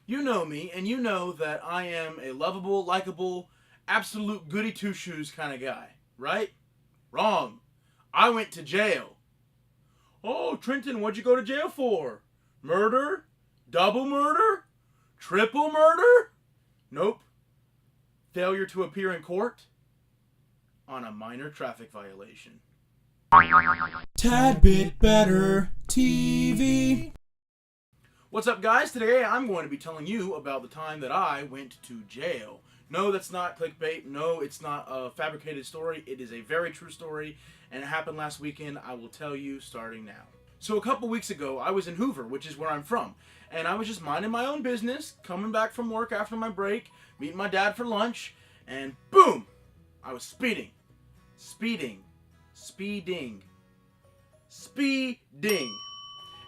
You know me, and you know that I am a lovable, likable, absolute goody two-shoes kind of guy, right? Wrong. I went to jail. Oh, Trenton, what'd you go to jail for? Murder? Double murder? Triple murder? Nope. Failure to appear in court on a minor traffic violation. TADBitBetterTV. What's up, guys? Today I'm going to be telling you about the time that I went to jail. No, that's not clickbait. No, it's not a fabricated story. It is a very true story, and it happened last weekend. I will tell you starting now. So a couple weeks ago, I was in Hoover, which is where I'm from, and I was just minding my own business, coming back from work after my break, meeting my dad for lunch, and boom! I was speeding.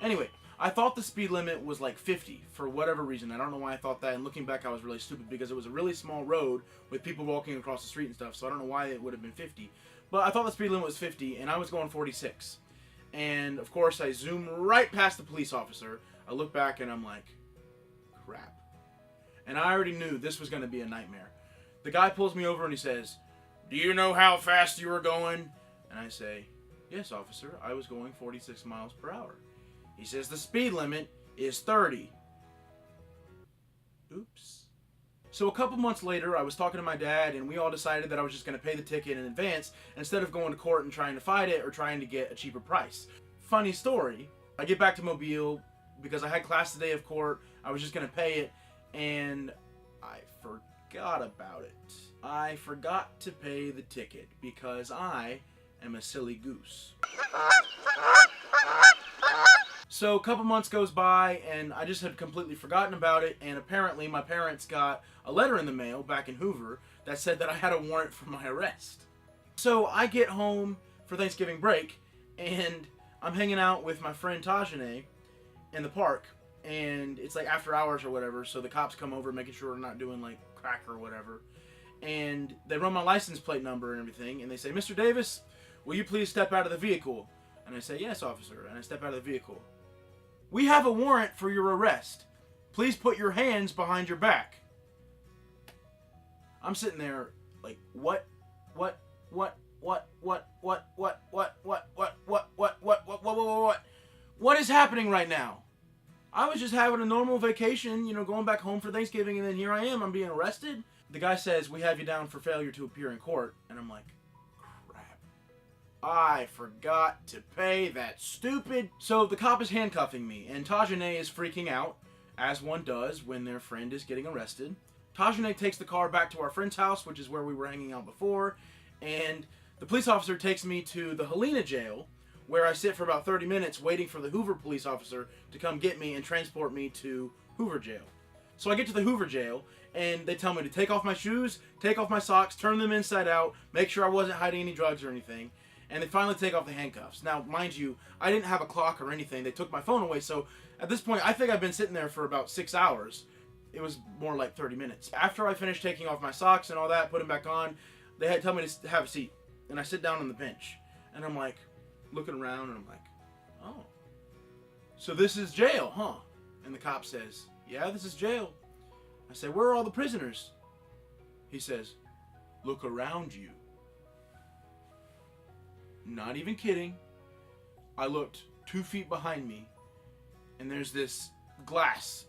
Anyway, I thought the speed limit was like 50 for whatever reason. I don't know why I thought that, and looking back I was really stupid because it was a really small road with people walking across the street and stuff, so I don't know why it would have been 50. But I thought the speed limit was 50 and I was going 46. And of course I zoom right past the police officer. I look back and I'm like, crap. And I already knew this was going to be a nightmare. The guy pulls me over and he says, "Do you know how fast you were going?" And I say, "Yes, officer, I was going 46 miles per hour. He says, "The speed limit is 30. Oops. So a couple months later, I was talking to my dad, and we all decided that I was just going to pay the ticket in advance instead of going to court and trying to fight it or trying to get a cheaper price. Funny story, I get back to Mobile because I had class the day of court. I was just going to pay it, and I forgot about it. I forgot to pay the ticket because I am a silly goose. So a couple months goes by and I just had completely forgotten about it, and apparently my parents got a letter in the mail back in Hoover that said that I had a warrant for my arrest. So I get home for Thanksgiving break and I'm hanging out with my friend Tajane in the park, and it's like after hours or whatever, so the cops come over making sure we're not doing like crack or whatever, and they run my license plate number and everything, and they say, "Mr. Davis, will you please step out of the vehicle?" And I say, "Yes, officer," and I step out of the vehicle. "We have a warrant for your arrest. Please put your hands behind your back." I'm sitting there like, what is happening right now? I was just having a normal vacation, going back home for Thanksgiving, and then here I am, I'm being arrested. The guy says, "We have you down for failure to appear in court," and I'm like, I forgot to pay that stupid. So the cop is handcuffing me, and Tajane is freaking out, as one does when their friend is getting arrested. Tajane takes the car back to our friend's house, which is where we were hanging out before, and the police officer takes me to the Helena jail, where I sit for about 30 minutes waiting for the Hoover police officer to come get me and transport me to Hoover jail. So I get to the Hoover jail, and they tell me to take off my shoes, take off my socks, turn them inside out, make sure I wasn't hiding any drugs or anything. And they finally take off the handcuffs. Now, mind you, I didn't have a clock or anything. They took my phone away, so at this point, I think I've been sitting there for about 6 hours. It was more like 30 minutes. After I finished taking off my socks and all that, put them back on, they had to tell me to have a seat. And I sit down on the bench. And I'm like, looking around, and I'm like, oh. So this is jail, huh? And the cop says, "Yeah, this is jail." I say, "Where are all the prisoners?" He says, "Look around you." Not even kidding. I looked 2 feet behind me, and there's this glass,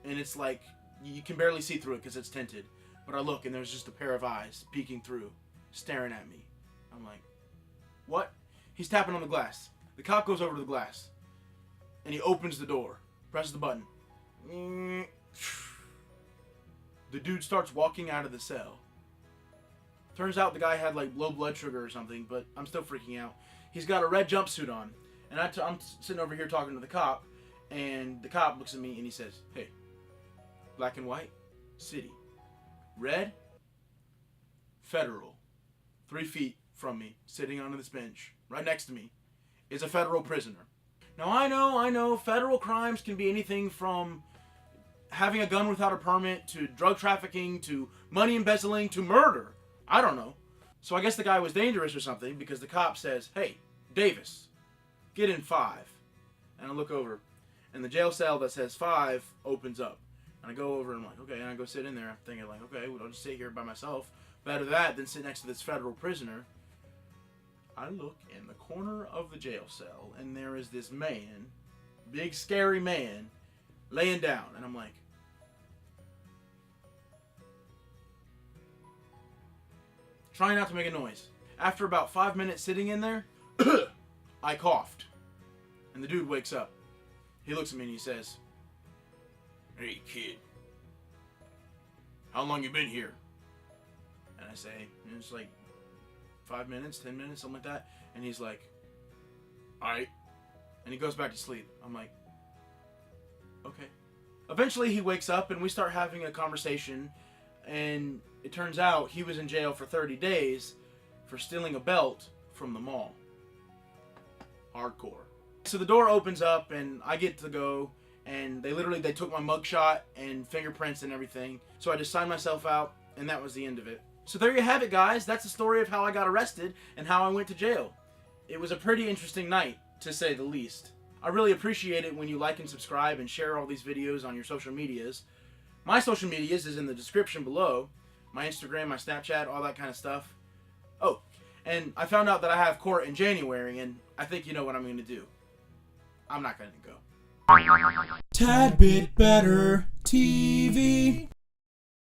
and it's like you can barely see through it because it's tinted. But I look, and there's just a pair of eyes peeking through, staring at me. I'm like, what? He's tapping on the glass. The cop goes over to the glass, and he opens the door, presses the button. The dude starts walking out of the cell. Turns out the guy had like low blood sugar or something, but I'm still freaking out. He's got a red jumpsuit on, and I'm sitting over here talking to the cop, and the cop looks at me and he says, "Hey, black and white, city, red, federal." 3 feet from me, sitting on this bench, right next to me, is a federal prisoner. Now I know, federal crimes can be anything from having a gun without a permit, to drug trafficking, to money embezzling, to murder. I don't know. So I guess the guy was dangerous or something, because the cop says, "Hey, Davis, get in 5. And I look over, and the jail cell that says 5 opens up. And I go over and I'm like, okay, and I go sit in there. I'm thinking like, okay, well, I'll just sit here by myself. Better that than sit next to this federal prisoner. I look in the corner of the jail cell, and there is this man, big scary man, laying down. And I'm like, trying not to make a noise. After about 5 minutes sitting in there, I coughed. And the dude wakes up. He looks at me and he says, "Hey kid, how long you been here?" And I say, it's like 5 minutes, 10 minutes, something like that. And he's like, "Alright." And he goes back to sleep. I'm like, okay. Eventually he wakes up and we start having a conversation. And it turns out he was in jail for 30 days for stealing a belt from the mall. Hardcore. So the door opens up and I get to go, and they took my mugshot and fingerprints and everything. So I just signed myself out, and that was the end of it. So there you have it, guys. That's the story of how I got arrested and how I went to jail. It was a pretty interesting night, to say the least. I really appreciate it when you like and subscribe and share all these videos on your social medias. My social medias is in the description below. My Instagram, my Snapchat, all that kind of stuff. Oh, and I found out that I have court in January, and I think you know what I'm going to do. I'm not going to go. TADBitBetterTV.